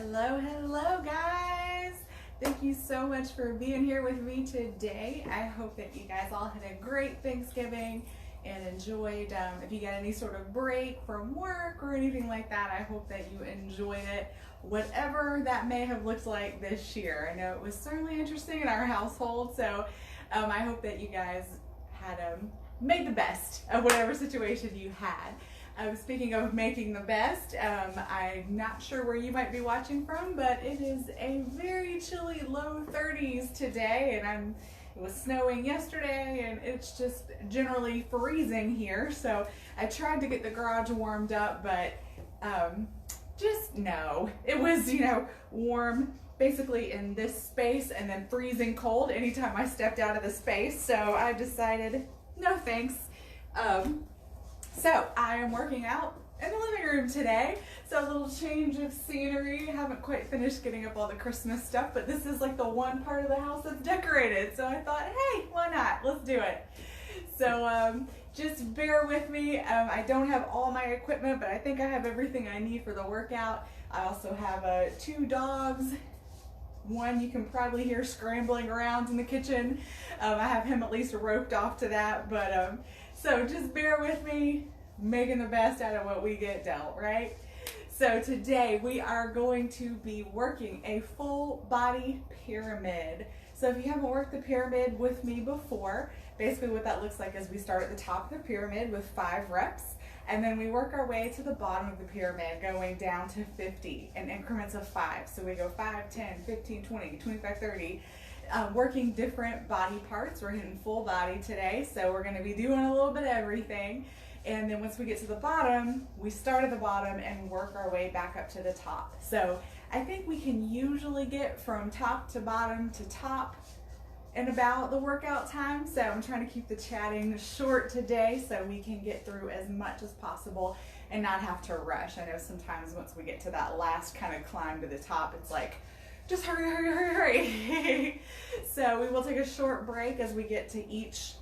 Hello, hello guys. Thank you so much for being here with me today. I hope that you guys all had a great Thanksgiving and enjoyed, if you got any sort of break from work or anything like that, I hope that you enjoyed it, whatever that may have looked like this year. I know it was certainly interesting in our household, so I hope that you guys had made the best of whatever situation you had. Speaking of making the best, I'm not sure where you might be watching from, but it is a very chilly low 30s today, and it was snowing yesterday, and it's just generally freezing here. So I tried to get the garage warmed up, but just no. It was, warm basically in this space and then freezing cold anytime I stepped out of the space. So I decided, no thanks. So I am working out in the living room today. So a little change of scenery. Haven't quite finished getting up all the Christmas stuff, but this is like the one part of the house that's decorated. So I thought, hey, why not? Let's do it. So just bear with me. I don't have all my equipment, but I think I have everything I need for the workout. I also have 2 dogs. One you can probably hear scrambling around in the kitchen. I have him at least roped off to that, but so just bear with me, making the best out of what we get dealt, right? So today we are going to be working a full body pyramid. So if you haven't worked the pyramid with me before, basically what that looks like is we start at the top of the pyramid with 5 reps, and then we work our way to the bottom of the pyramid, going down to 50 in increments of 5. So we go 5, 10, 15, 20, 25, 30. Working different body parts. We're hitting full body today, so we're going to be doing a little bit of everything. And then once we get to the bottom, we start at the bottom and work our way back up to the top. So I think we can usually get from top to bottom to top in about the workout time. So I'm trying to keep the chatting short today so we can get through as much as possible and not have to rush. I know sometimes once we get to that last kind of climb to the top, it's like, just hurry, hurry, hurry, hurry. So we will take a short break as we get to each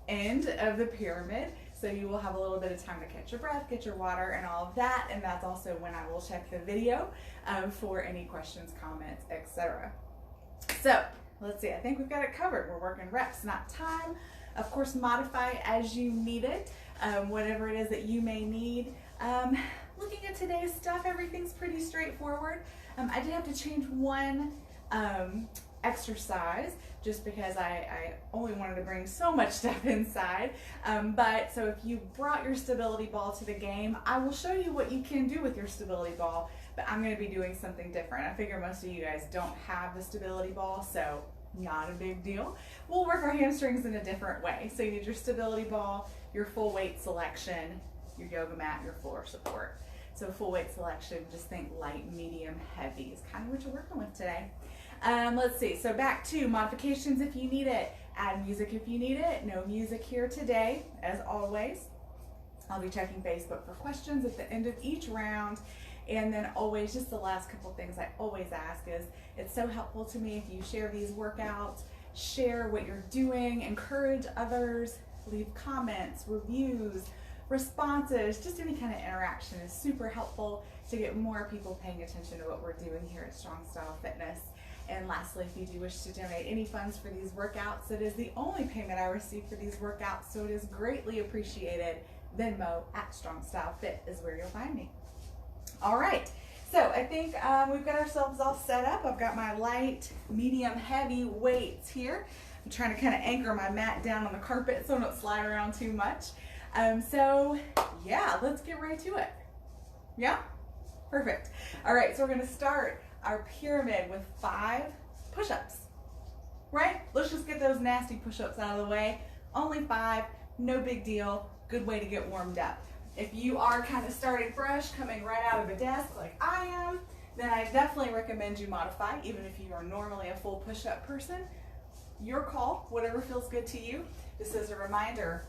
end of the pyramid. So you will have a little bit of time to catch your breath, get your water, and all of that. And that's also when I will check the video for any questions, comments, etc. So let's see, I think we've got it covered. We're working reps, not time. Of course, modify as you need it, whatever it is that you may need. Looking at today's stuff, everything's pretty straightforward. I did have to change one exercise just because I only wanted to bring so much stuff inside. But so if you brought your stability ball to the game, I will show you what you can do with your stability ball, but I'm going to be doing something different. I figure most of you guys don't have the stability ball, so not a big deal. We'll work our hamstrings in a different way. So you need your stability ball, your full weight selection, your yoga mat, your floor support. So full weight selection, just think light, medium, heavy is kind of what you're working with today. Let's see, so back to modifications if you need it, add music if you need it. No music here today, as always. I'll be checking Facebook for questions at the end of each round. And then always, just the last couple things I always ask is, it's so helpful to me if you share these workouts, share what you're doing, encourage others, leave comments, reviews, responses, just any kind of interaction is super helpful to get more people paying attention to what we're doing here at Strong Style Fitness. And lastly, if you do wish to donate any funds for these workouts, it is the only payment I receive for these workouts, so it is greatly appreciated. Venmo at Strong Style Fit is where you'll find me. All right, so I think we've got ourselves all set up. I've got my light, medium, heavy weights here. I'm trying to kind of anchor my mat down on the carpet so I don't slide around too much. So yeah, let's get right to it. Yeah, perfect. All right, so we're gonna start our pyramid with 5 push-ups, right? Let's just get those nasty push-ups out of the way. Only 5, no big deal. Good way to get warmed up. If you are kind of starting fresh, coming right out of a desk like I am, then I definitely recommend you modify, even if you are normally a full push-up person. Your call, whatever feels good to you. Just as a reminder,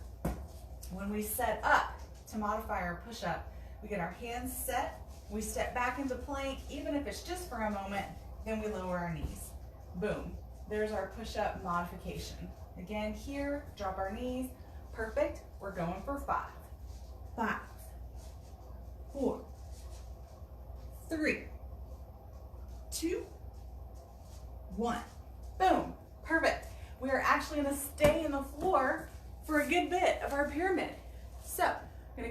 when we set up to modify our push-up, we get our hands set, we step back into plank, even if it's just for a moment, then we lower our knees. Boom, there's our push-up modification. Again, here, drop our knees, perfect. We're going for 5, 5, 4, 3,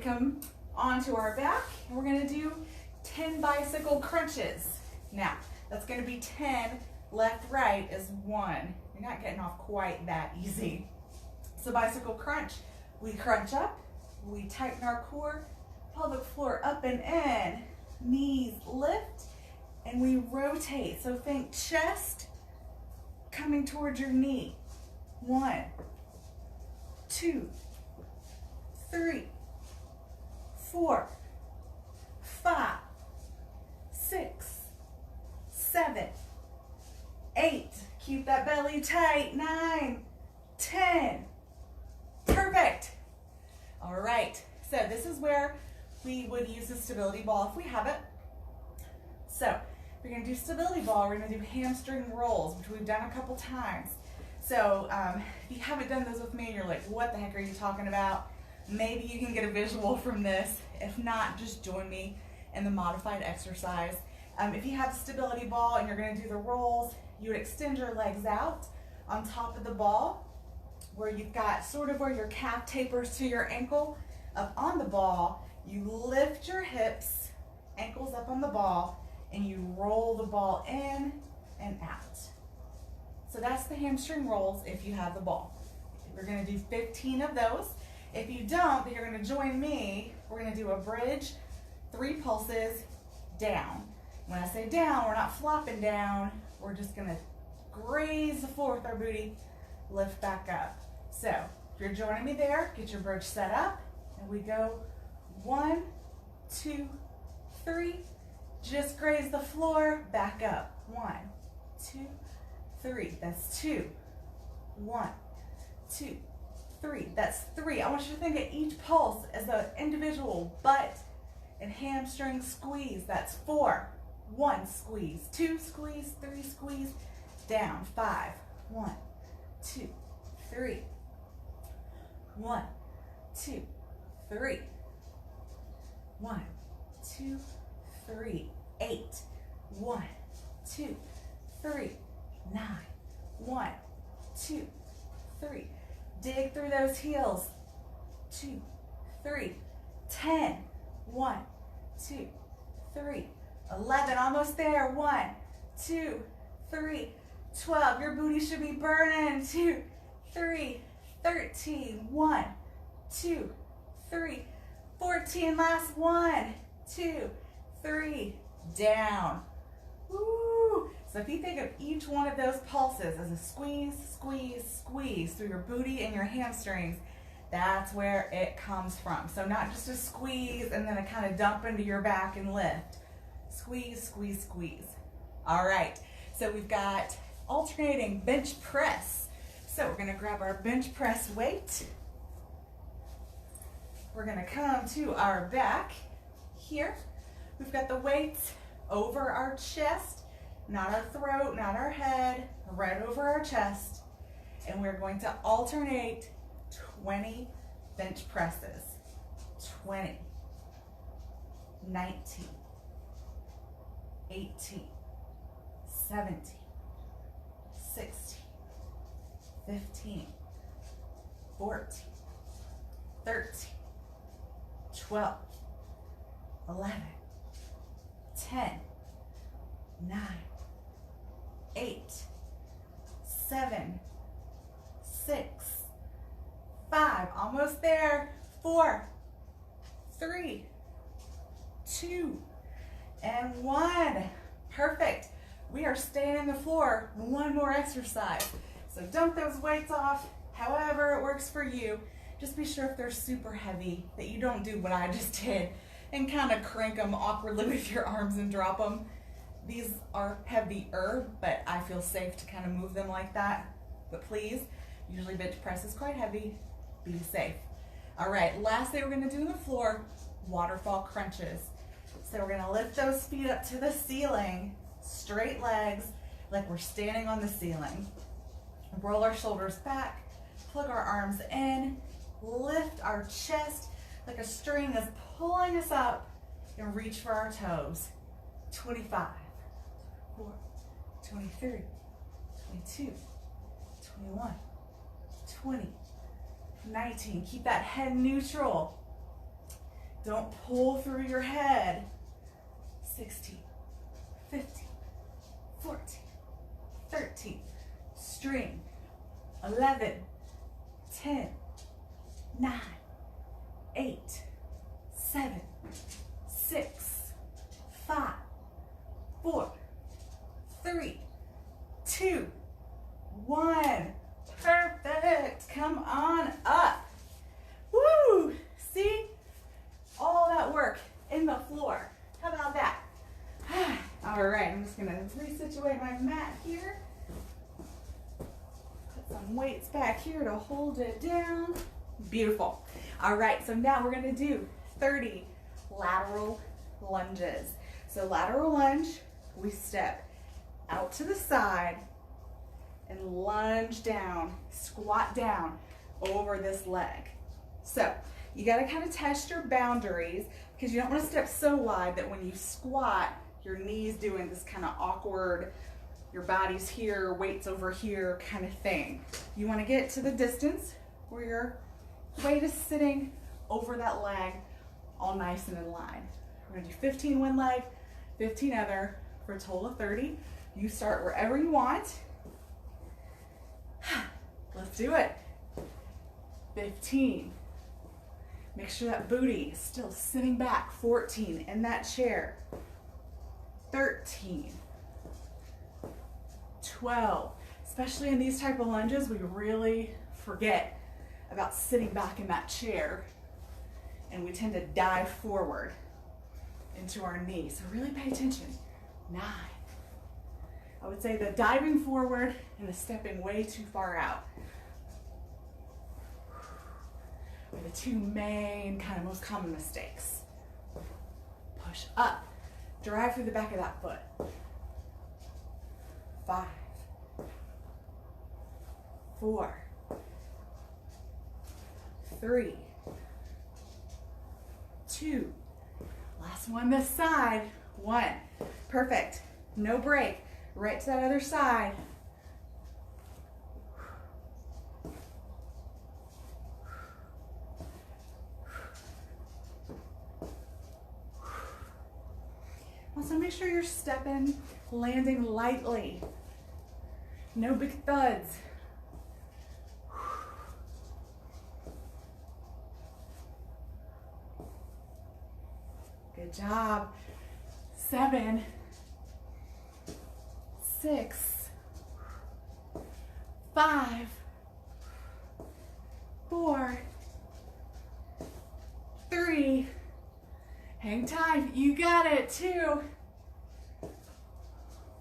come onto our back and we're gonna do 10 bicycle crunches. Now, that's gonna be 10, left, right is 1. You're not getting off quite that easy. So bicycle crunch, we crunch up, we tighten our core, pelvic floor up and in, knees lift, and we rotate. So think chest coming towards your knee. 1, 2, 3, 4, 5, 6, 7, 8. Keep that belly tight. 9, 10. Perfect. All right. So this is where we would use the stability ball if we have it. So we're going to do stability ball. We're going to do hamstring rolls, which we've done a couple times. So if you haven't done those with me and you're like, what the heck are you talking about? Maybe you can get a visual from this. If not, just join me in the modified exercise. If you have the stability ball and you're going to do the rolls, you would extend your legs out on top of the ball where you've got sort of where your calf tapers to your ankle. Up on the ball, you lift your hips, ankles up on the ball, and you roll the ball in and out. So that's the hamstring rolls if you have the ball. We're going to do 15 of those. If you don't, then you're going to join me. We're going to do a bridge, 3 pulses, down. When I say down, we're not flopping down. We're just going to graze the floor with our booty, lift back up. So if you're joining me there, get your bridge set up, and we go 1, 2, 3. Just graze the floor, back up. 1, 2, 3. That's 2. 1, 2, 3. That's 3. I want you to think of each pulse as an individual butt and hamstring squeeze. That's 4. 1, squeeze. 2, squeeze. 3, squeeze. Down. 5. 1, 2, 3. 1, 2, 3. 1, 2, 3. 8. 1, 2, 3. 9. 1, 2, 3. Dig through those heels. 2, 3. 10. 1, 2, 3. 11. Almost there. 1, 2, 3. 12. Your booty should be burning. 2, 3. 13. 1, 2, 3. 14. Last 1, 2, 3. Down. Woo! So if you think of each one of those pulses as a squeeze, squeeze, squeeze through your booty and your hamstrings, that's where it comes from. So not just a squeeze and then a kind of dump into your back and lift. Squeeze, squeeze, squeeze. All right, so we've got alternating bench press. So we're gonna grab our bench press weight. We're gonna come to our back here. We've got the weights over our chest, not our throat, not our head, right over our chest. And we're going to alternate 20 bench presses. 20, 19, 18, 17, 16, 15, 14, 13, 12, 11, 10, 9, 8, 7, 6, 5, almost there, 4, 3, 2, and 1. Perfect. We are staying on the floor. One more exercise. So dump those weights off, however it works for you. Just be sure if they're super heavy that you don't do what I just did and kind of crank them awkwardly with your arms and drop them. These are heavier, but I feel safe to kind of move them like that. But please, usually bench press is quite heavy. Be safe. All right, last thing we're going to do on the floor, waterfall crunches. So we're going to lift those feet up to the ceiling, straight legs, like we're standing on the ceiling. Roll our shoulders back, plug our arms in, lift our chest like a string is pulling us up, and reach for our toes. 25, 4, 23, 22, 21, 20, 19. Keep that head neutral. Don't pull through your head. 16, 15, 14, 13, string, 11, 10, 9, 8, 7, 6, 5, 4, 3, 2, 1. Perfect. Come on up. Woo! See? All that work in the floor. How about that? All right, I'm just gonna resituate my mat here. Put some weights back here to hold it down. Beautiful. All right, so now we're gonna do 30 lateral lunges. So lateral lunge, we step out to the side and lunge down, squat down over this leg. So you gotta kind of test your boundaries because you don't wanna step so wide that when you squat, your knee's doing this kind of awkward, your body's here, weight's over here kind of thing. You wanna get to the distance where your weight is sitting over that leg, all nice and in line. We're gonna do 15 one leg, 15 other, for a total of 30. You start wherever you want. Let's do it. 15. Make sure that booty is still sitting back. 14, in that chair. 13. 12. Especially in these type of lunges, we really forget about sitting back in that chair and we tend to dive forward into our knees. So really pay attention. 9. I would say the diving forward and the stepping way too far out are the two main kind of most common mistakes. Push up, drive through the back of that foot. 5, 4, 3, 2, last one this side, 1. Perfect, no break, right to that other side. Also make sure you're stepping, landing lightly. No big thuds. Good job. 7, 6, 5, 4, 3, hang tight, you got it, 2,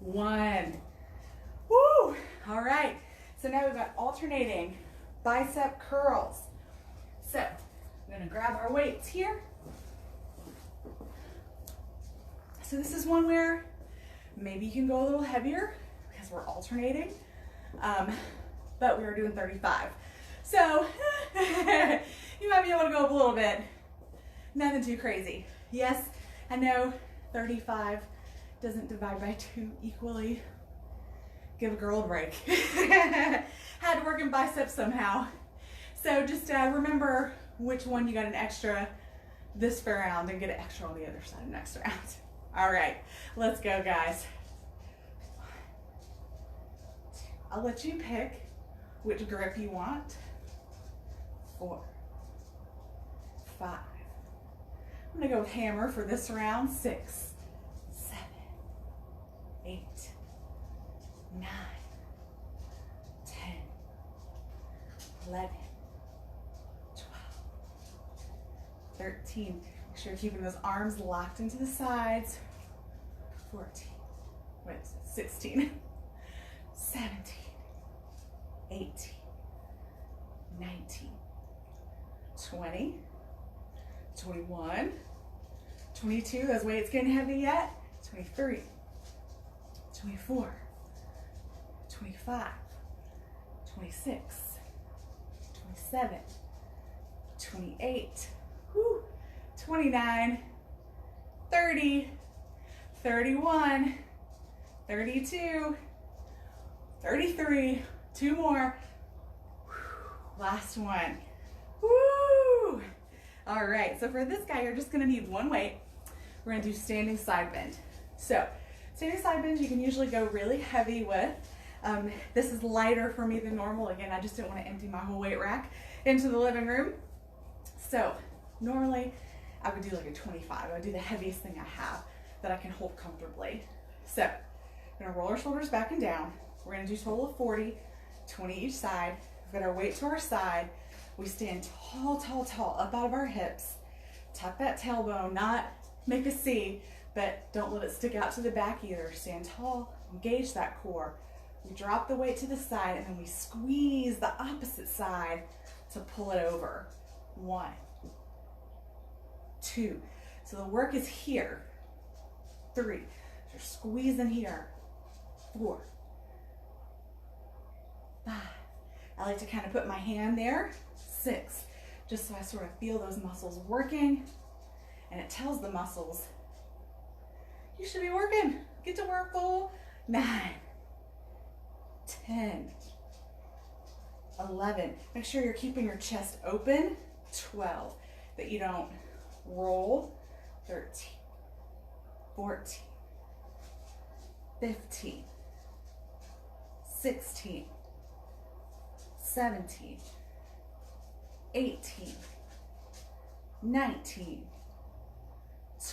1. Woo! All right, so now we've got alternating bicep curls. So I'm gonna grab our weights here. So this is one where maybe you can go a little heavier because we're alternating, but we are doing 35. So you might be able to go up a little bit, nothing too crazy. Yes, I know 35 doesn't divide by 2 equally. Give a girl a break. Had to work in biceps somehow. So just remember which one you got an extra this round and get an extra on the other side next round. All right, let's go, guys. I'll let you pick which grip you want. 4, 5. I'm gonna go with hammer for this round. 6, 7, 8, 9, 10, 11, 12, 13. Make sure you're keeping those arms locked into the sides. 14, wait, 16, 17, 18, 19, 20, 21, 22, those weights getting heavy yet? 23, 24, 25, 26, 27, 28, whew, 29, 30, 31, 32, 33, 2 more, last one. Woo! All right, so for this guy, you're just gonna need one weight. We're gonna do standing side bend. So standing side bend, you can usually go really heavy with. This is lighter for me than normal. Again, I just didn't want to empty my whole weight rack into the living room. So normally I would do like a 25. I would do the heaviest thing I have that I can hold comfortably. So we're gonna roll our shoulders back and down. We're gonna do a total of 40, 20 each side. We've got our weight to our side. We stand tall, tall, tall, up out of our hips. Tuck that tailbone, not make a C, but don't let it stick out to the back either. Stand tall, engage that core. We drop the weight to the side and then we squeeze the opposite side to pull it over. 1, 2. So the work is here. 3. So you're squeezing here. 4, 5. I like to kind of put my hand there. 6. Just so I sort of feel those muscles working. And it tells the muscles, you should be working. Get to work, fool. 9, 10, 11. Make sure you're keeping your chest open. 12. That you don't roll. 13, 14, 15, 16, 17, 18, 19,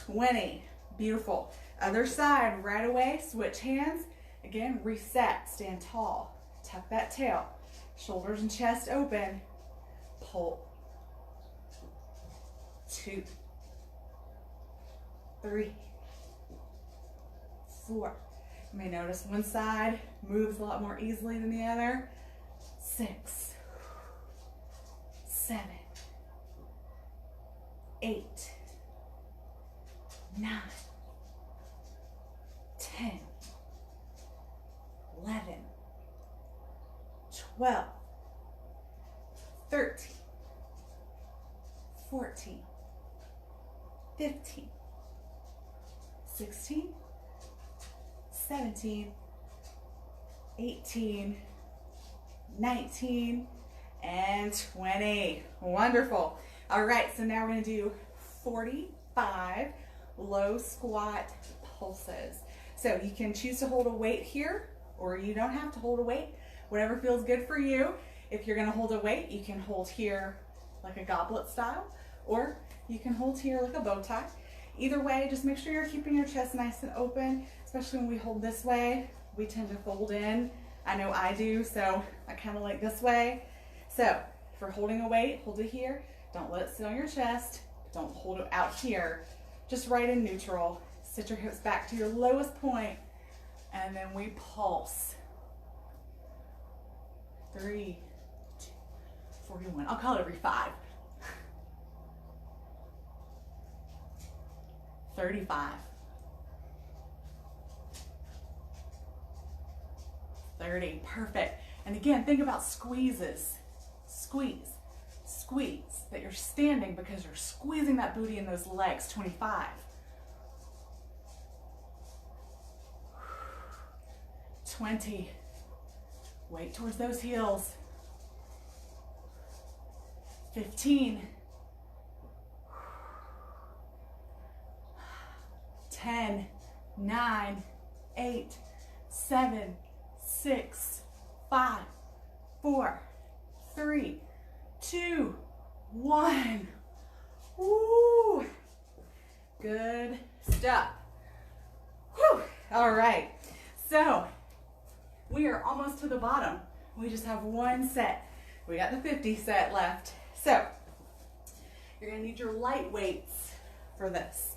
20. Beautiful. Other side, right away, switch hands. Again, reset, stand tall. Tuck that tail. Shoulders and chest open. Pull. 2, 3, 4. You may notice one side moves a lot more easily than the other. 6, 7, 8, 9, 10, 11, 12, 13, 14, 15, 16, 17, 18, 19, and 20. Wonderful. All right, so now we're going to do 45 low squat pulses. So you can choose to hold a weight here, or you don't have to hold a weight, whatever feels good for you. If you're going to hold a weight, you can hold here like a goblet style, or you can hold here like a bow tie. Either way, just make sure you're keeping your chest nice and open, especially when we hold this way. We tend to fold in. I know I do, so I kind of like this way. So if you're holding a weight, hold it here. Don't let it sit on your chest. Don't hold it out here. Just right in neutral. Sit your hips back to your lowest point, and then we pulse. 3, 2, 41. I'll call it every 5. 35. 30. Perfect. And again, think about squeezes. Squeeze, squeeze. That you're standing because you're squeezing that booty in those legs. 25. 20. Weight towards those heels. 15. 10, 9, 8, 7, 6, 5, 4, 3, 2, 1. Woo! Good stuff. Whew. All right. So we are almost to the bottom. We just have one set. We got the 50 set left. So you're gonna need your light weights for this.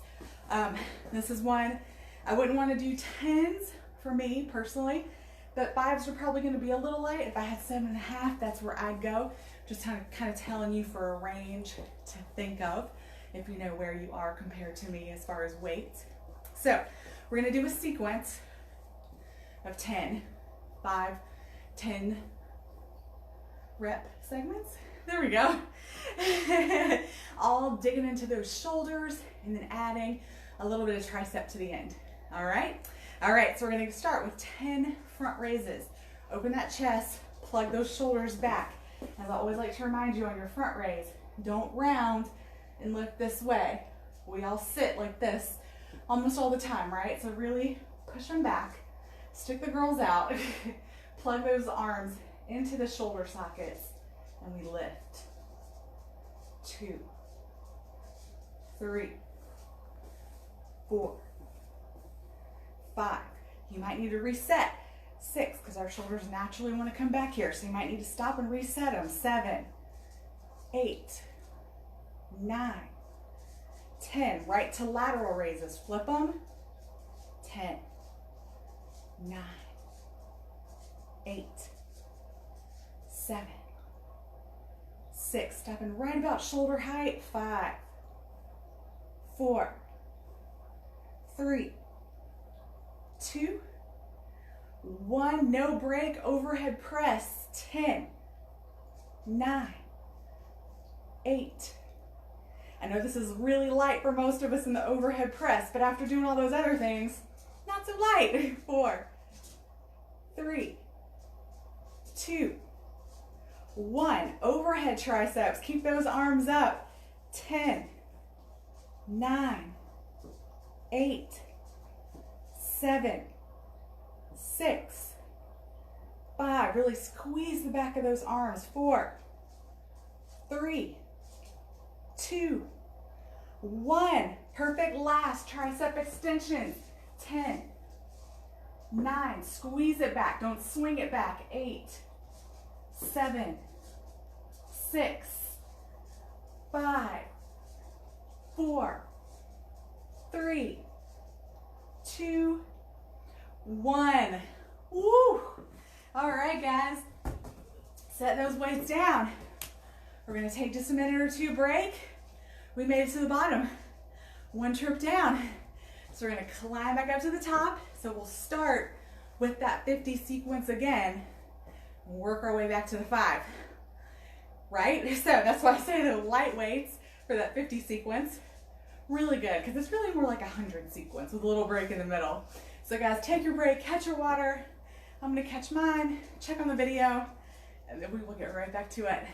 This is one, I wouldn't want to do 10s for me personally, but 5s are probably going to be a little light. If I had 7.5, that's where I'd go. Just kind of telling you for a range to think of if you know where you are compared to me as far as weight. So we're going to do a sequence of 10, 5, 10 rep segments. There we go. All digging into those shoulders and then adding a little bit of tricep to the end. All right? All right, so we're going to start with 10 front raises. Open that chest, plug those shoulders back. As I always like to remind you on your front raise, don't round and lift this way. We all sit like this almost all the time, right? So really push them back, stick the girls out, plug those arms into the shoulder sockets, and we lift. 2, 3, 4, 5. You might need to reset. 6, because our shoulders naturally want to come back here, so you might need to stop and reset them. 7, 8, 9, 10. Right to lateral raises. Flip them. 10, 9, 8, 7, 6. Stepping right about shoulder height. 5, 4, 3, 2, 1. No break. Overhead press. 10, 9, 8. I know this is really light for most of us in the overhead press, but after doing all those other things, not so light. 4, 3, 2, 1. Overhead triceps. Keep those arms up. 10, 9, 8, 7, 6, 5. Really squeeze the back of those arms. 4, 3, 2, 1. Perfect. Last tricep extensions. 10, 9. Squeeze it back. Don't swing it back. 8, 7, 6, 5, 4, 3, 2, 1. Woo! All right, guys. Set those weights down. We're going to take just a minute or two break. We made it to the bottom. 1 trip down. So we're going to climb back up to the top. So we'll start with that 50 sequence again and work our way back to the 5. Right? So that's why I say the light weights for that 50 sequence. Really good, because it's really more like 100 sequence with a little break in the middle. So guys, take your break, catch your water. I'm going to catch mine, check on the video, and then we will get right back to it.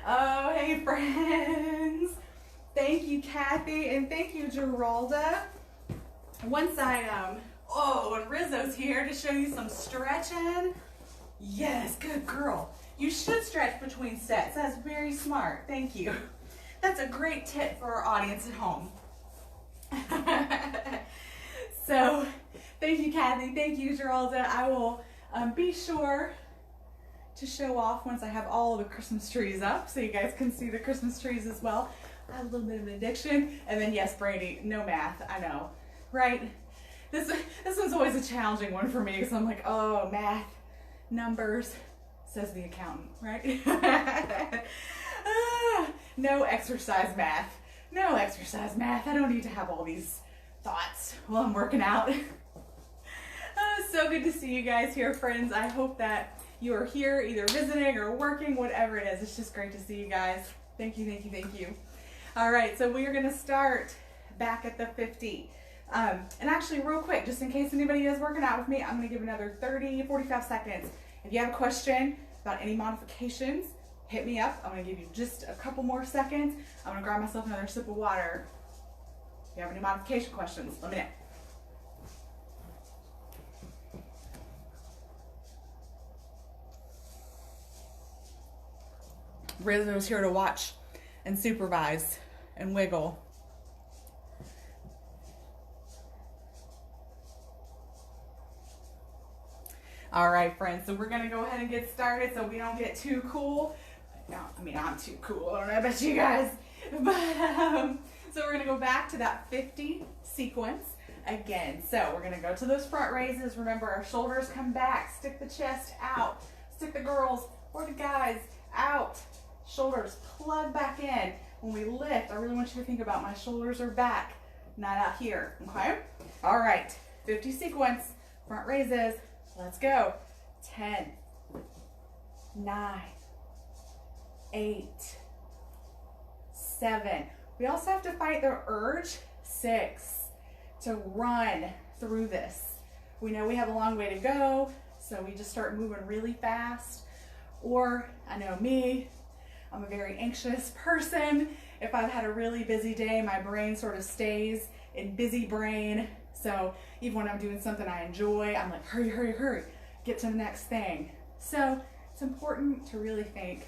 Oh, hey friends. Thank you, Kathy, and thank you, Geralda. Once and Rizzo's here to show you some stretching. Yes, good girl. You should stretch between sets. That's very smart. Thank you. That's a great tip for our audience at home. So, thank you, Kathy. Thank you, Geralda. I will be sure to show off once I have all the Christmas trees up so you guys can see the Christmas trees as well. I have a little bit of an addiction. And then yes, Brady, no math, I know, right? This one's always a challenging one for me because I'm like, oh, math, numbers, says the accountant, right? No exercise math. No exercise math. I don't need to have all these thoughts while I'm working out. So good to see you guys here, friends. I hope that you are here either visiting or working, whatever it is. It's just great to see you guys. Thank you, thank you, thank you. All right, so we are going to start back at the 50. And actually, real quick, just in case anybody is working out with me, I'm going to give another 30, 45 seconds. If you have a question about any modifications, hit me up. I'm going to give you just a couple more seconds. I'm going to grab myself another sip of water. If you have any modification questions, let me know. Rizzo's here to watch and supervise and wiggle. All right, friends, so we're gonna go ahead and get started so we don't get too cool. No, I mean, I'm too cool, I don't know about you guys. But, so we're gonna go back to that 50 sequence again. So we're gonna go to those front raises. Remember, our shoulders come back, stick the chest out, stick the girls or the guys out. Shoulders plug back in. When we lift, I really want you to think about my shoulders are back, not out here, okay? All right, 50 sequence, front raises, Let's go. 10, 9, 8, 7. We also have to fight the urge, 6, to run through this. We know we have a long way to go, so we just start moving really fast. Or, I know me, I'm a very anxious person. If I've had a really busy day, my brain sort of stays in busy brain. So even when I'm doing something I enjoy, I'm like, hurry, hurry, hurry, get to the next thing. So it's important to really think,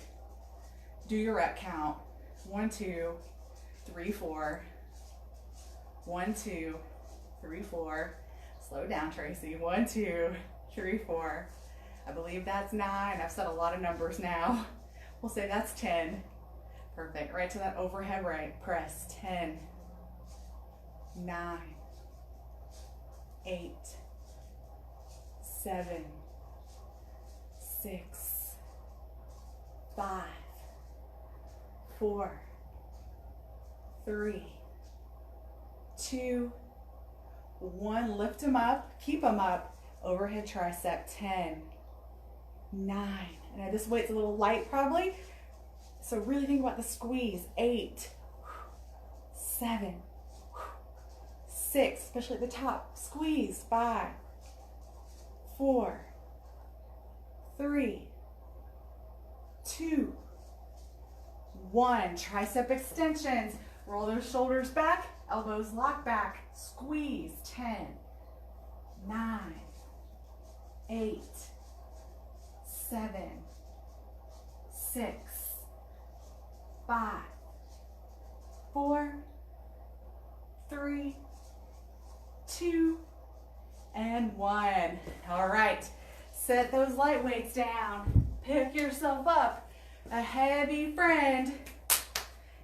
do your rep count. 1, 2, 3, 4. 1, 2, 3, 4. Slow down, Tracy. 1, 2, 3, 4. I believe that's 9. I've said a lot of numbers now. We'll say that's 10. Perfect. Right to that overhead right. Press. 10, 9, 8, 7, 6, 5, 4, 3, 2, 1. Lift them up. Keep them up. Overhead tricep. 10, 9. Now this weight's a little light probably, so really think about the squeeze. 8, 7, 6, especially at the top. Squeeze. 5, 4, 3, 2, 1. Tricep extensions. Roll those shoulders back, elbows lock back. Squeeze. 10, 9, 8, 7, 6, 5, 4, 3, 2, and 1. All right, set those light weights down. Pick yourself up, a heavy friend.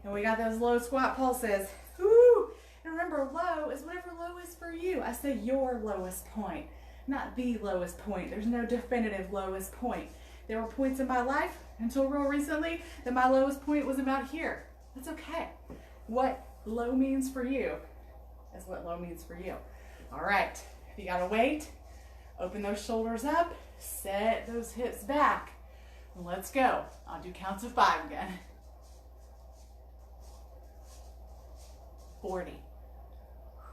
And we got those low squat pulses. Woo! And remember, low is whatever low is for you. I say your lowest point, not the lowest point. There's no definitive lowest point. There were points in my life until real recently that my lowest point was about here. That's okay. What low means for you is what low means for you. All right, if you got a weight, open those shoulders up, set those hips back. Let's go. I'll do counts of 5 again. 40.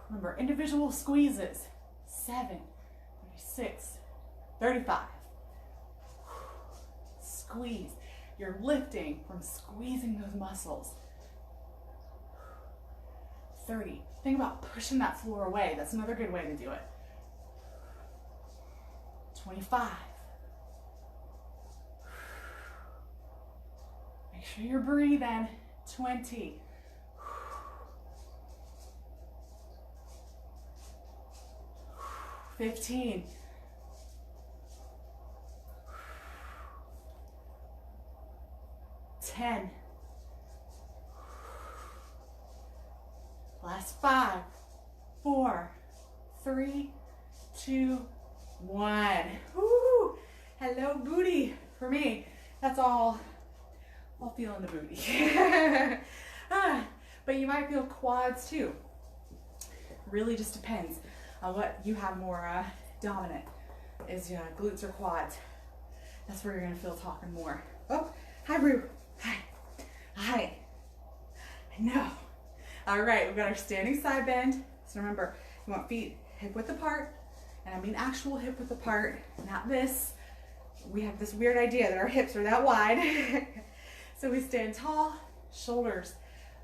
Remember, individual squeezes. 7, 36, 35. Squeeze. You're lifting from squeezing those muscles. 30. Think about pushing that floor away. That's another good way to do it. 25. Make sure you're breathing. 20. 15. 10. Last 5, 4, 3, 2, 1. Woo! Hello, booty. For me, that's all feeling the booty. But you might feel quads too. Really just depends on what you have more dominant. Is glutes or quads. That's where you're gonna feel talking more. Oh, hi, Rue. Hi. Hi. I know. All right, we've got our standing side bend. So remember, you want feet hip width apart, and I mean actual hip width apart, not this. We have this weird idea that our hips are that wide. So we stand tall, shoulders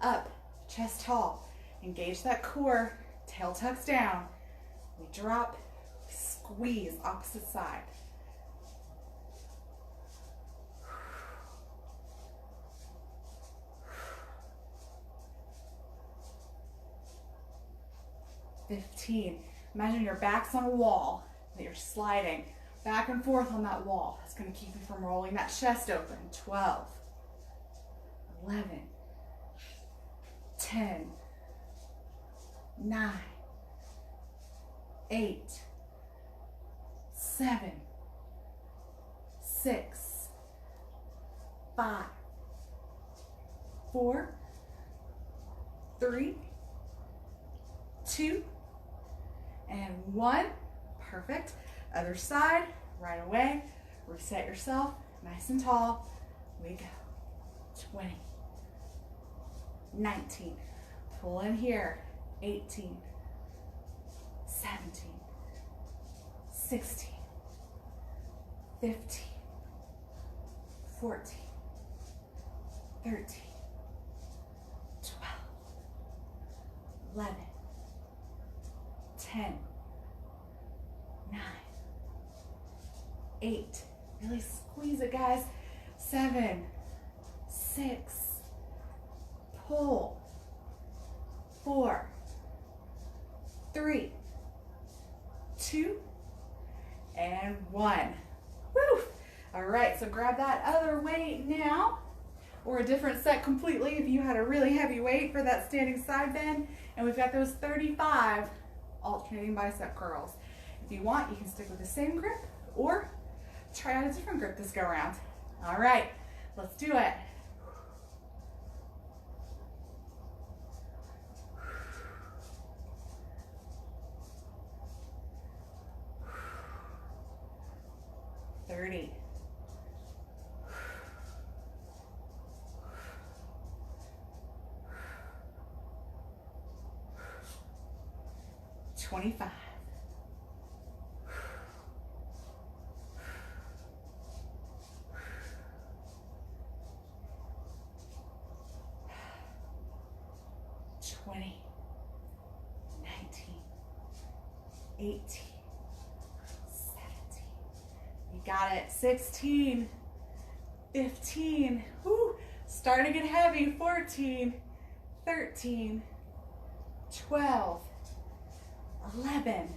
up, chest tall. Engage that core, tail tucks down. We drop, squeeze, opposite side. Imagine your back's on a wall, that you're sliding back and forth on that wall. That's going to keep you from rolling that chest open. 12, 11, 10, 9, 8, 7, 6, 5, 4, 3, 2, and 1. Perfect. Other side, right away. Reset yourself, nice and tall. We go. 20, 19, pull in here. 18, 17, 16, 15, 14, 13, 12, 11, 10, 9, 8, really squeeze it, guys. 7, 6, pull. 4, 3, 2, and 1. Woo! All right, so grab that other weight now, or a different set completely if you had a really heavy weight for that standing side bend. And we've got those 35 alternating bicep curls. If you want, you can stick with the same grip or try out a different grip this go around. All right, let's do it. $25. 20, 19, 18, 17. You got it. 16, 15. Woo. Starting to get heavy. 14, 13, 12, 11,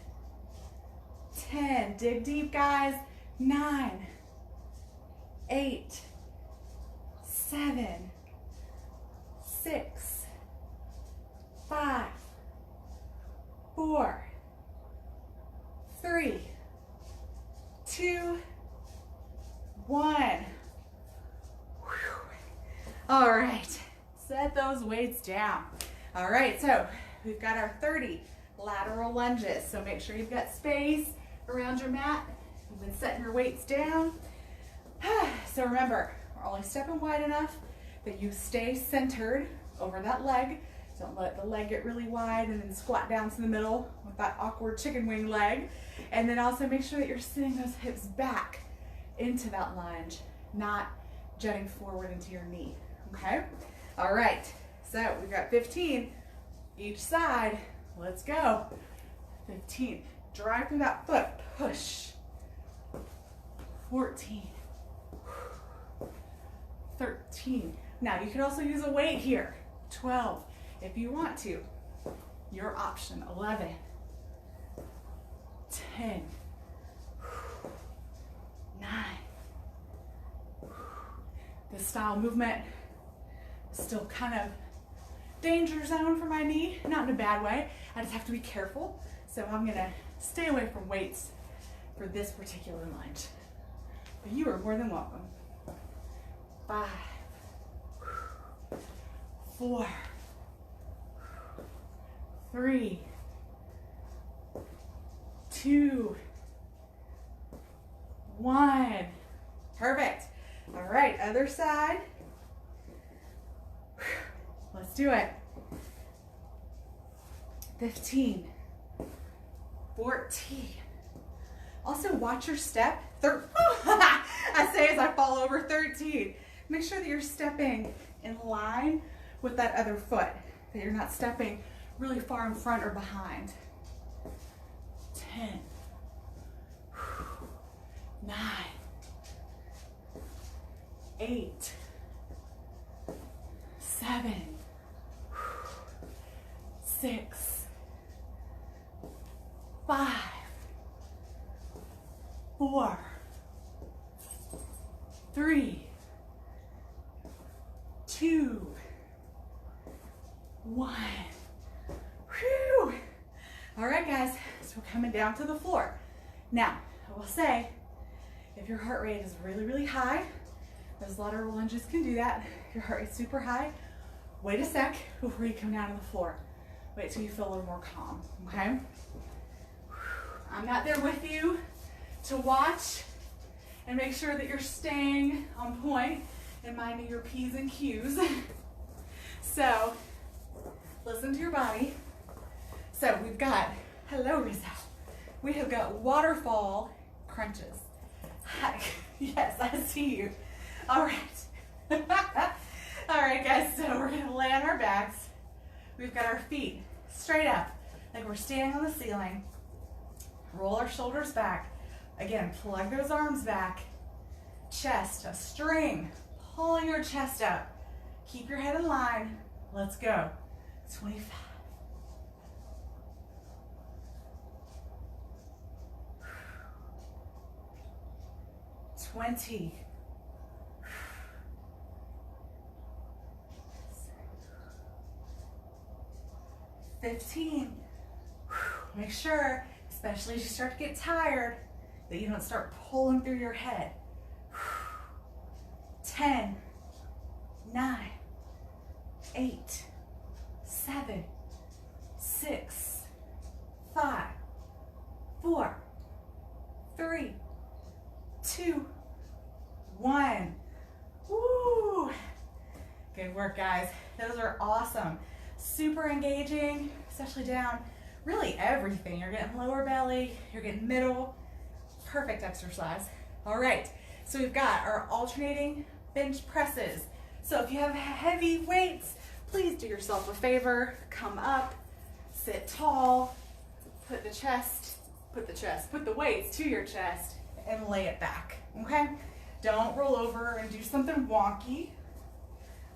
10. Dig deep, guys. 9, 8, 7, 6, 5, 4, 3, 2, 1. Whew. All right, set those weights down. All right, so we've got our 30 lateral lunges. So make sure you've got space around your mat. You've been setting your weights down. So remember, we're only stepping wide enough that you stay centered over that leg. Don't let the leg get really wide and then squat down to the middle with that awkward chicken wing leg. And then also make sure that you're sitting those hips back into that lunge, not jutting forward into your knee, okay? All right, so we've got 15 each side. Let's go. 15, drive through that foot, push. 14, 13. Now you can also use a weight here. 12, if you want to, your option. 11, 10, 9. This style movement is still kind of danger zone for my knee, not in a bad way. I just have to be careful. So I'm gonna stay away from weights for this particular lunge. But you are more than welcome. 5, 4, 3, 2, 1. Perfect. All right, other side. Let's do it. 15, 14. Also watch your step. I say as I fall over. 13. Make sure that you're stepping in line with that other foot, that you're not stepping really far in front or behind. 10, 9, 8, 7, 6, 5, 4, 3, 2, 1. Whew. All right, guys, so we're coming down to the floor. Now, I will say, if your heart rate is really, really high, those lateral lunges can do that. If your heart rate's super high, wait a sec before you come down to the floor. Wait till you feel a little more calm, okay? I'm not there with you, to watch and make sure that you're staying on point and minding your P's and Q's. So listen to your body. So we've got, hello Rizzo, we have got waterfall crunches. Hi, yes, I see you. All right. All right guys, so we're gonna lay on our backs. We've got our feet straight up, like we're standing on the ceiling. Roll our shoulders back. Again, plug those arms back. Chest, a string, pulling your chest up. Keep your head in line. Let's go. 25. 20. 15. Make sure, especially as you start to get tired, that you don't start pulling through your head. 10, 9, 8, 7, 6, 5, 4, 3, 2, 1. Woo! Good work, guys. Those are awesome. Super engaging, especially down really everything. You're getting lower belly, you're getting middle. Perfect exercise. All right, so we've got our alternating bench presses. So if you have heavy weights, please do yourself a favor. Come up, sit tall, put the weights to your chest and lay it back, okay? Don't roll over and do something wonky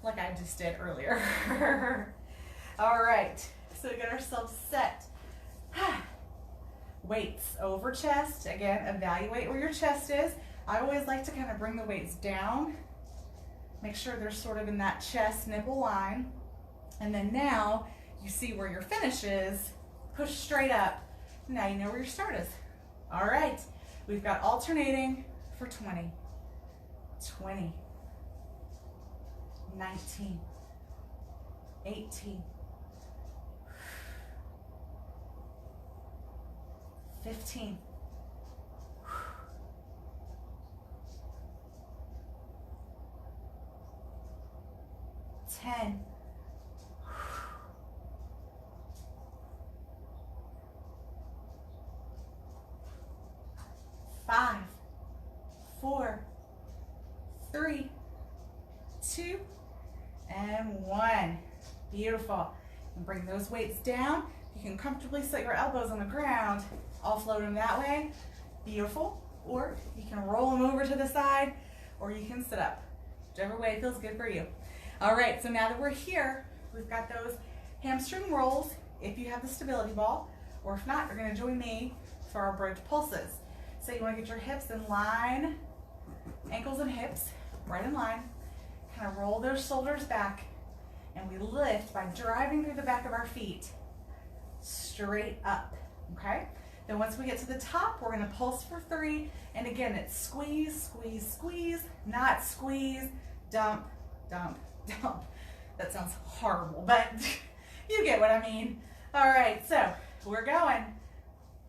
like I just did earlier. All right, so we got ourselves set. Weights over chest. Again, evaluate where your chest is. I always like to kind of bring the weights down. Make sure they're sort of in that chest nipple line. And then now you see where your finish is. Push straight up. Now you know where your start is. All right, we've got alternating for 20. 20. 19. 18. 15. 10. 5, 4, 3, 2, and 1. Beautiful. And bring those weights down. You can comfortably set your elbows on the ground. Offload them that way. Beautiful. Or you can roll them over to the side, or you can sit up. Whichever way feels good for you. All right, so now that we're here, we've got those hamstring rolls if you have the stability ball, or if not, you're gonna join me for our bridge pulses. So you wanna get your hips in line, ankles and hips right in line. Kind of roll those shoulders back, and we lift by driving through the back of our feet straight up, okay? Then once we get to the top, we're gonna pulse for 3, and again, it's squeeze, squeeze, squeeze, not squeeze, dump, dump, dump. That sounds horrible, but you get what I mean. All right, so we're going.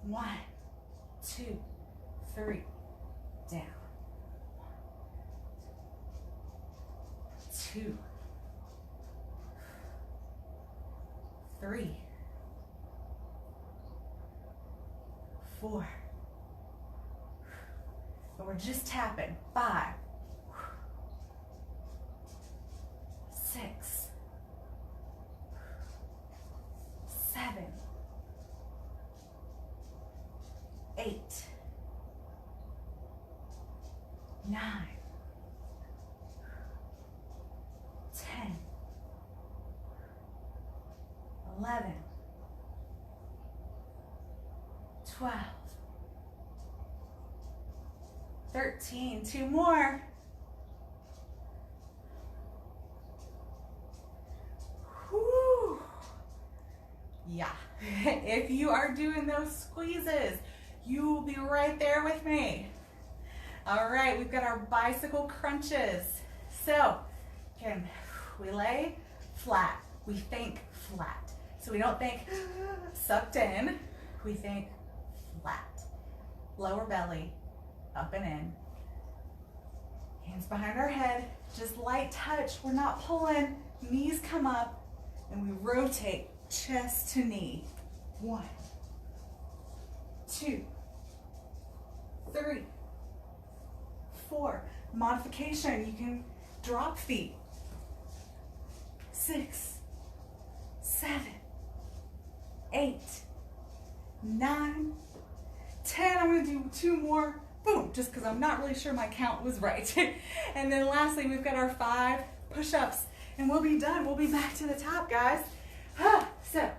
1, 2, 3, down. 2, 3, 4, and we're just tapping. 5, 6, 7, 8, 9, 10, 11, 12, 13, 2 more. Whew. Yeah, if you are doing those squeezes, you will be right there with me. All right, we've got our bicycle crunches. So, again, we lay flat, we think flat. So we don't think sucked in, we think flat. Lower belly, up and in. Hands behind our head, just light touch. We're not pulling. Knees come up and we rotate chest to knee. 1, 2, 3, 4. Modification, you can drop feet. 6, 7, 8, 9, 10. I'm gonna do 2 more. Boom, just because I'm not really sure my count was right. And then lastly, we've got our 5 push-ups and we'll be done. We'll be back to the top, guys. So,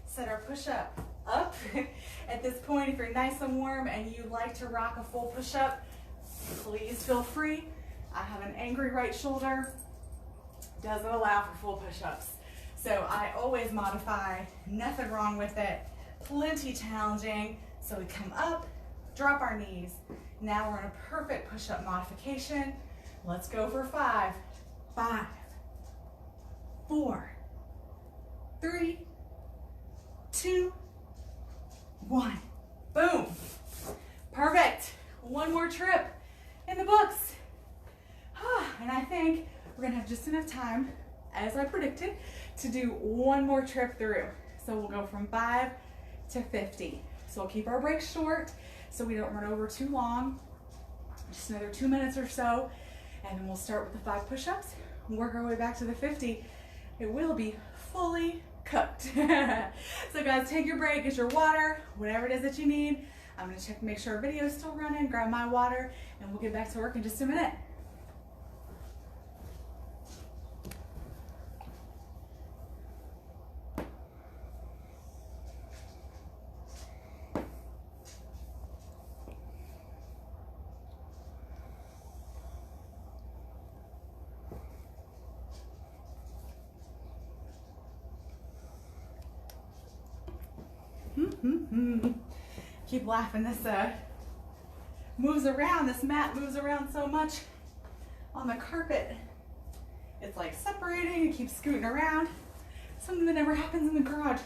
set our push-up up. At this point, if you're nice and warm and you like to rock a full push-up, please feel free. I have an angry right shoulder. Doesn't allow for full push-ups. So I always modify, nothing wrong with it. Plenty challenging. So we come up, drop our knees. Now we're in a perfect push-up modification. Let's go for 5. 5, 4, 3, 2, 1. Boom. Perfect. One more trip in the books. And I think we're gonna have just enough time, as I predicted, to do one more trip through. So we'll go from 5 to 50. So we'll keep our breaks short so we don't run over too long. Just another 2 minutes or so. And then we'll start with the 5 push-ups, work our way back to the 50. It will be fully cooked. So guys, take your break, get your water, whatever it is that you need. I'm gonna check to make sure our video is still running, grab my water, and we'll get back to work in just a minute. Keep laughing. This moves around. This mat moves around so much on the carpet. It's like separating. It keeps scooting around. Something that never happens in the garage.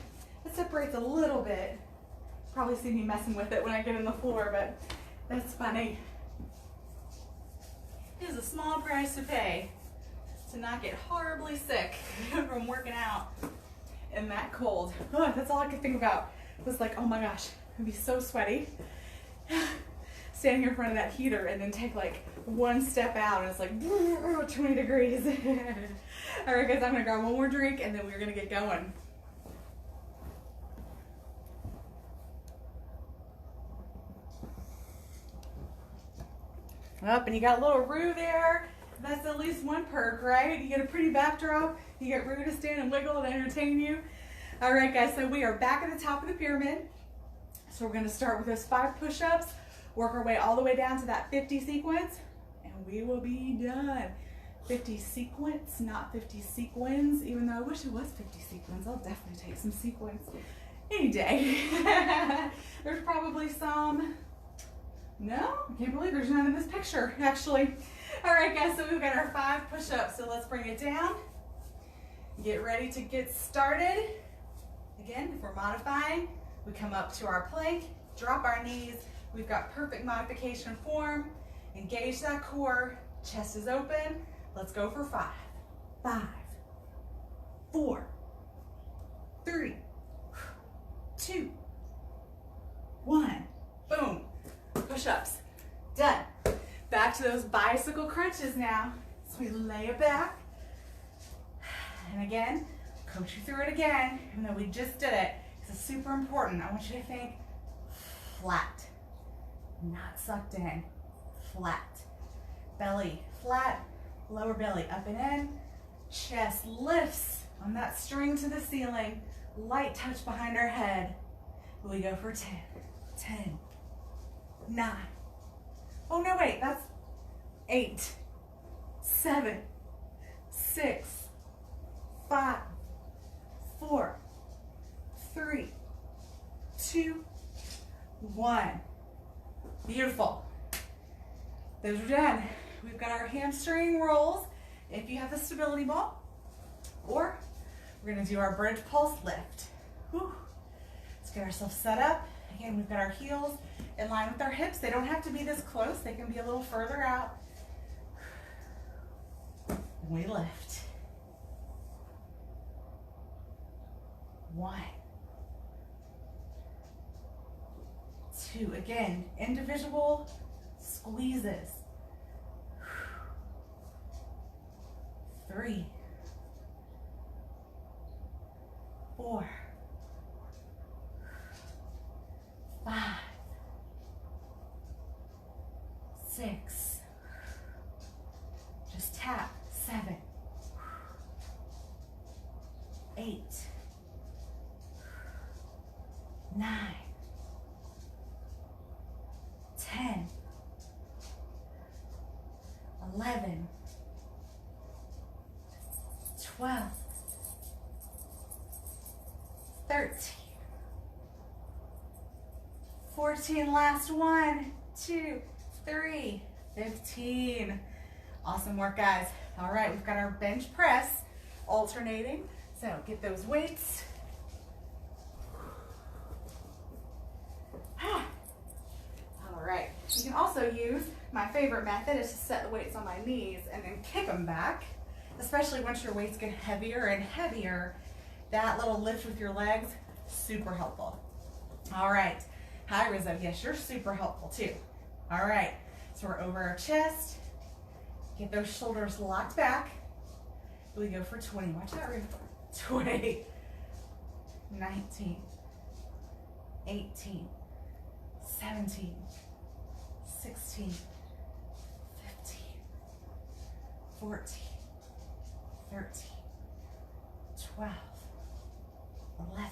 It separates a little bit. Probably see me messing with it when I get in the floor, but that's funny. It is a small price to pay to not get horribly sick from working out in that cold. Oh, that's all I could think about. It was like, oh my gosh, I'd be so sweaty standing in front of that heater and then take like one step out and it's like 20 degrees. All right guys, I'm gonna grab one more drink and then we're gonna get going. Up, and you got a little Roo there. That's at least one perk, right? You get a pretty backdrop, you get Roo to stand and wiggle and entertain you. All right guys, so we are back at the top of the pyramid. So we're gonna start with those 5 push-ups, work our way all the way down to that 50 sequence, and we will be done. 50 sequence, not 50 sequins, even though I wish it was 50 sequins. I'll definitely take some sequins any day. There's probably some. No, I can't believe there's none in this picture, actually. All right guys, so we've got our 5 push-ups, so let's bring it down. Get ready to get started. Again, if we're modifying, we come up to our plank, drop our knees. We've got perfect modification form. Engage that core, chest is open. Let's go for 5. 5, 4, 3, 2, 1. Boom. Push-ups. Done. Back to those bicycle crunches now. So we lay it back. And again, coach you through it again, even though we just did it, because it's super important. I want you to think flat, not sucked in, flat. Belly flat, lower belly up and in, chest lifts on that string to the ceiling, light touch behind our head. We go for 10, 10, 9. Oh no, wait, that's 8, 7, 6, 5, 4, 3, 2, 1. Beautiful. Those are done. We've got our hamstring rolls if you have the stability ball, or we're gonna do our bridge pulse lift. Whew. Let's get ourselves set up. Again, we've got our heels in line with our hips. They don't have to be this close. They can be a little further out. We lift. 1, 2. Again, individual squeezes. 3, 4, 5, 6. Just tap. 7, 8, 9, 10, 11, 12, 13, 14, last 1, 2, 3, 15. Awesome work, guys. All right, we've got our bench press alternating. So get those weights. All right, you can also use, my favorite method is to set the weights on my knees and then kick them back, especially once your weights get heavier and heavier. That little lift with your legs, super helpful. All right, hi Rizzo, yes, you're super helpful too. All right, so we're over our chest, get those shoulders locked back. We go for 20, watch that, Rizzo. 20, 19, 18, 17, 16, 15, 14, 13, 12, 11,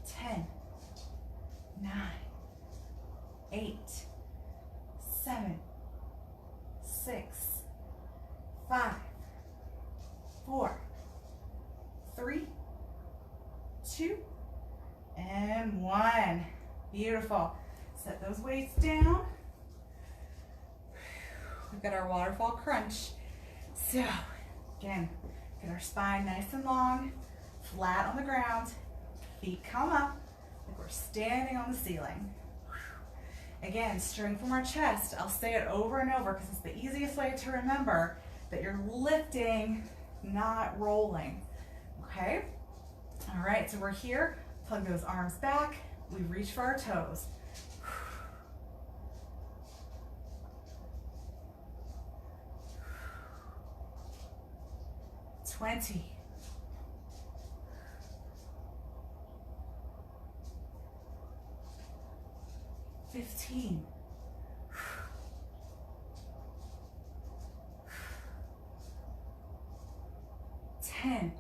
10, 9, 8, 7, 6, 5, 4, 3, 2, and 1. Beautiful. Set those weights down. We've got our waterfall crunch. So, again, get our spine nice and long, flat on the ground, feet come up like we're standing on the ceiling. Again, strength from our chest. I'll say it over and over because it's the easiest way to remember that you're lifting, not rolling. Okay? All right, so we're here. Plug those arms back. We reach for our toes. 20. 15. 10.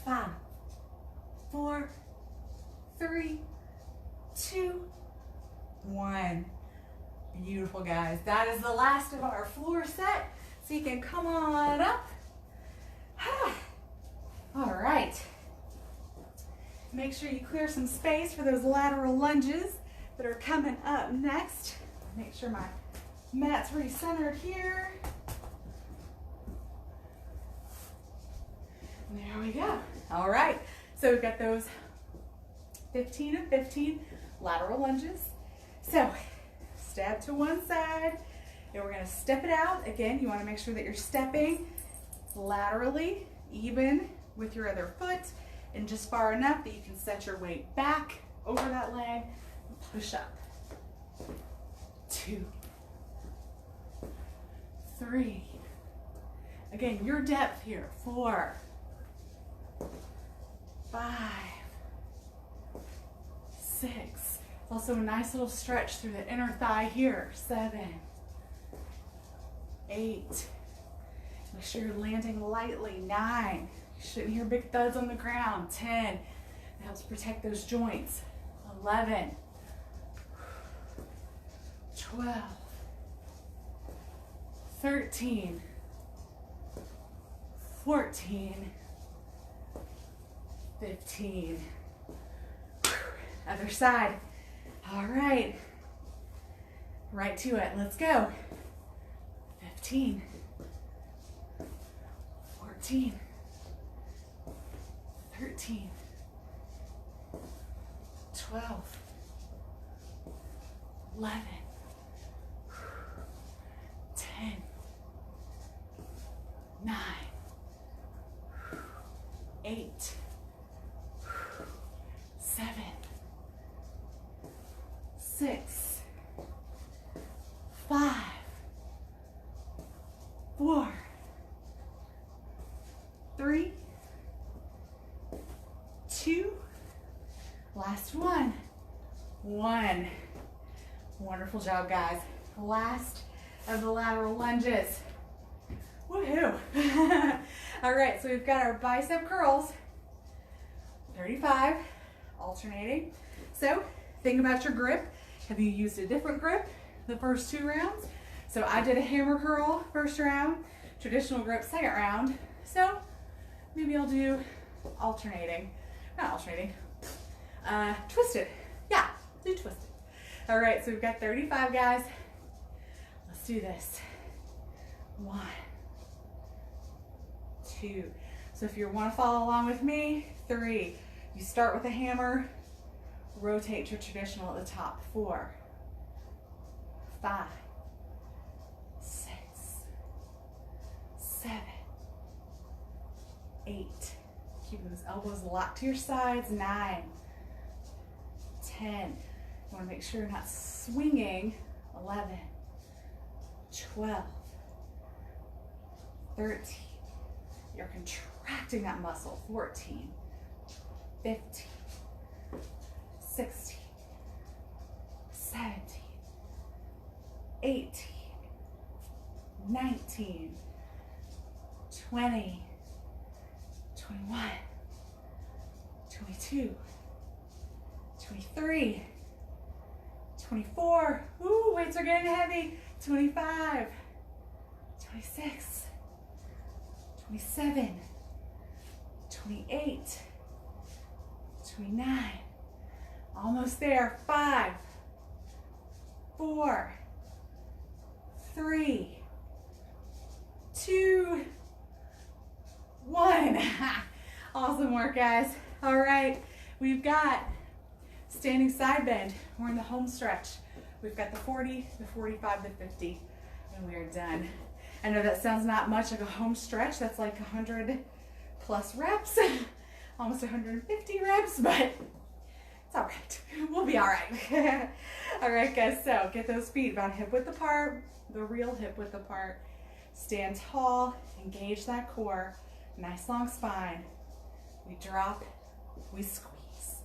5, 4, 3, 2, 1. Beautiful, guys. That is the last of our floor set. So you can come on up. All right. Make sure you clear some space for those lateral lunges that are coming up next. Make sure my mat's re-centered here. There we go. All right. So we've got those 15 and 15 lateral lunges. So step to one side, and we're going to step it out. Again, you want to make sure that you're stepping laterally, even with your other foot, and just far enough that you can set your weight back over that leg and push up. 2, 3. Again, your depth here. 4, 5, 6. It's also a nice little stretch through the inner thigh here. 7, 8. Make sure you're landing lightly. 9. You shouldn't hear big thuds on the ground. 10. It helps protect those joints. 11, 12, 13, 14, 15. Other side. All right. Right to it. Let's go. 15, 14, 13, 12, 11, 10, 9, 8, 7, 6, 5, 4, 3, 2, last one. Wonderful job, guys. Last of the lateral lunges. Woohoo! All right, so we've got our bicep curls, 35, alternating. So think about your grip. Have you used a different grip the first 2 rounds? So I did a hammer curl first round, traditional grip second round. So maybe I'll do alternating, not alternating, twisted. Yeah, do twisted. All right, so we've got 35, guys. Let's do this. 1, 2. So if you want to follow along with me, 3. You start with a hammer, rotate to traditional at the top. 4, 5, 6, 7, 8. Keeping those elbows locked to your sides. 9, 10. You want to make sure you're not swinging. 11, 12, 13. You're contracting that muscle. 14, 15, 16, 17, 18, 19, 20, 21, 22, 23, 24, ooh, weights are getting heavy, 25, 26, 27, 28, 29, almost there, 5, 4, 3, 2, 1. Awesome work, guys. All right, we've got standing side bend. We're in the home stretch. We've got the 40, the 45, the 50, and we are done. I know that sounds not much like a home stretch. That's like 100 plus reps, almost 150 reps, but it's all right. We'll be all right. All right, guys, so get those feet about hip width apart, the real hip width apart. Stand tall, engage that core, nice long spine. We drop, we squeeze.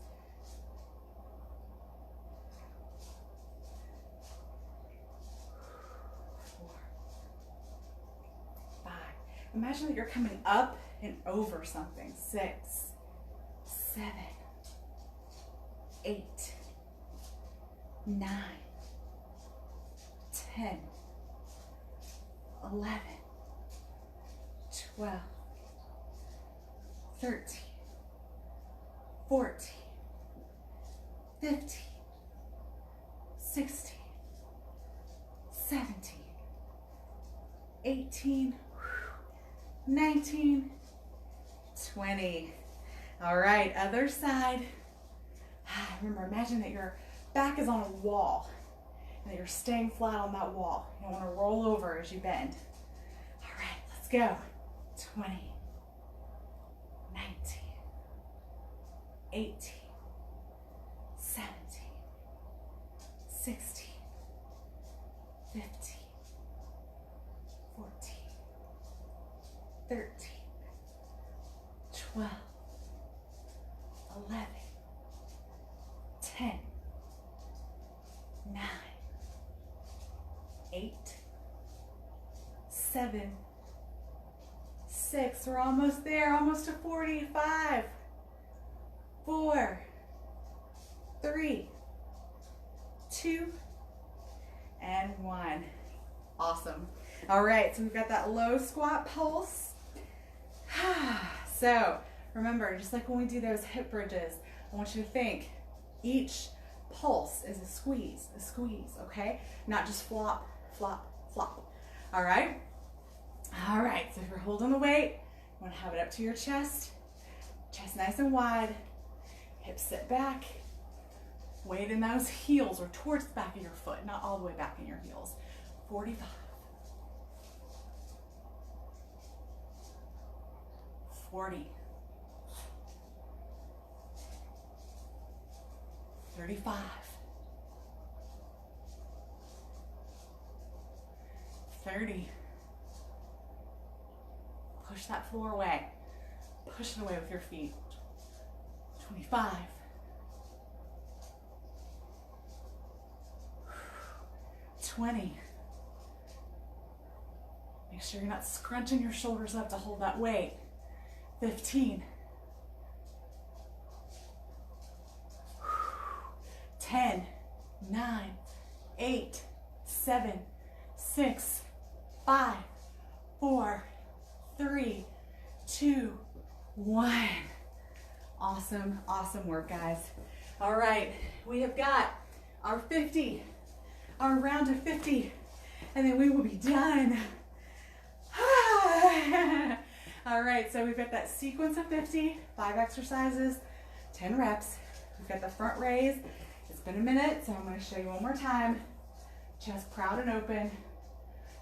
4, 5. Imagine that you're coming up and over something. 6, 7, 8, 9, 10, 11, 12, 13, 14, 15, 16, 17, 18, 19, 20. All right, other side. Remember, imagine that your back is on a wall and that you're staying flat on that wall. You don't want to roll over as you bend. All right, let's go. 20, 19, 18, 17, 16, 15, 14, 13, 12, 11, 10, 9, 8, 7, 6. We're almost there, almost to 45. 4, 3, 2, and 1. Awesome. All right, so we've got that low squat pulse. So remember, just like when we do those hip bridges, I want you to think each pulse is a squeeze, okay? Not just flop, flop, flop. All right? All right, so if you're holding the weight, Want to have it up to your chest. Chest nice and wide. Hips sit back. Weight in those heels or towards the back of your foot, not all the way back in your heels. 45. 40. 35. 30. Push that floor away. Push it away with your feet. 25. 20. Make sure you're not scrunching your shoulders up to hold that weight. 15. 10, 9, 8, 7, 6, 5, 4, 3, 2, 1. Awesome, awesome work, guys. All right, we have got our 50, our round of 50, and then we will be done. All right, so we've got that sequence of 50, 5 exercises, 10 reps. We've got the front raise. It's been a minute, so I'm going to show you one more time. Chest proud and open,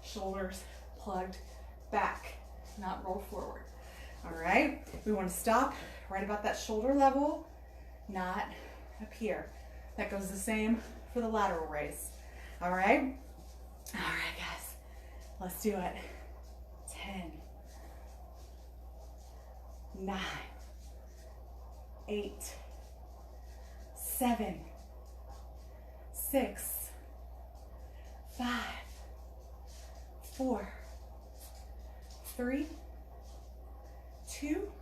shoulders plugged back, not rolled forward. All right, we want to stop right about that shoulder level, not up here. That goes the same for the lateral raise. All right, guys, let's do it. 10, 9, 8, 7, 6, 5, 4, 3, 2,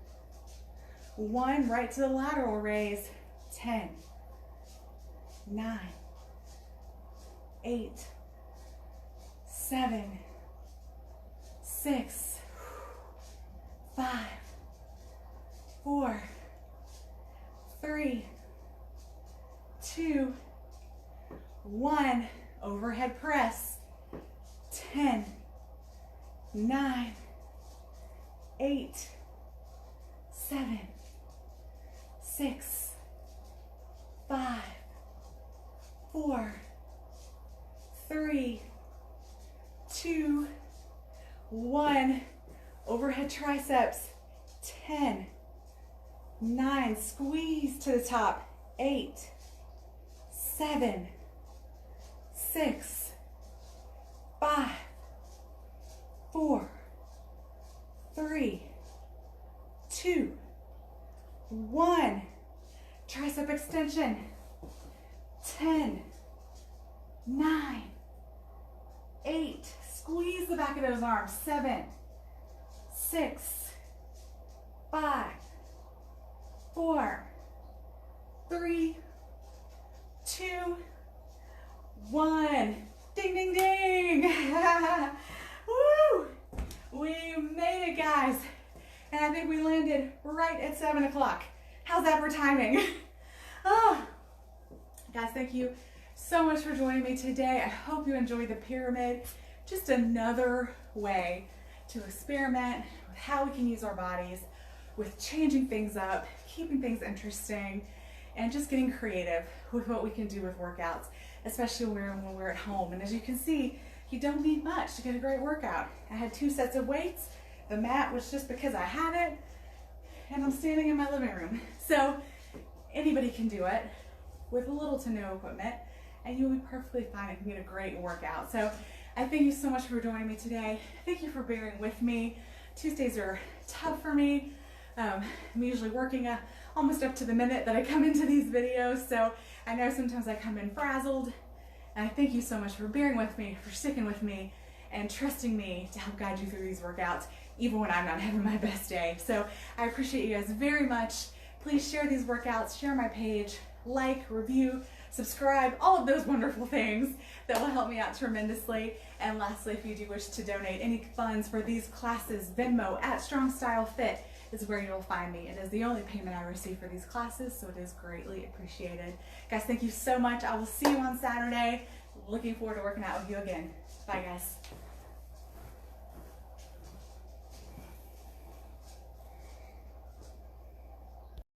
1. Right to the lateral raise. 10, 9, 8, 7, 6, 5, 4, 3, 2, 1. Overhead press. 10, 9, 8, 7, 6, 5, 4, 3, 2, 1. Overhead triceps. 10, 9. Squeeze to the top. 8, 7, 6, 5, 4, 3, 2, 1. Tricep extension. 10, 9, 8. Squeeze the back of those arms. 7, 6, 5, 4, 3, 2, 1. Ding, ding, ding. Woo! We made it, guys. And I think we landed right at 7 o'clock. How's that for timing? Oh, guys, thank you so much for joining me today. I hope you enjoyed the pyramid. Just another way to experiment with how we can use our bodies, with changing things up, keeping things interesting, and just getting creative with what we can do with workouts, especially when we're at home. And as you can see, you don't need much to get a great workout. I had 2 sets of weights. The mat was just because I had it, and I'm standing in my living room. So anybody can do it with little to no equipment, and you'll be perfectly fine and can get a great workout. So I thank you so much for joining me today. Thank you for bearing with me. Tuesdays are tough for me. I'm usually working almost up to the minute that I come into these videos, so I know sometimes I come in frazzled. And I thank you so much for bearing with me, for sticking with me, and trusting me to help guide you through these workouts, even when I'm not having my best day. So I appreciate you guys very much. Please share these workouts, share my page, like, review, subscribe, all of those wonderful things that will help me out tremendously. And lastly, if you do wish to donate any funds for these classes, Venmo at Strong Style Fit is where you'll find me. It is the only payment I receive for these classes, so it is greatly appreciated. Guys, thank you so much. I will see you on Saturday. Looking forward to working out with you again. Bye, guys.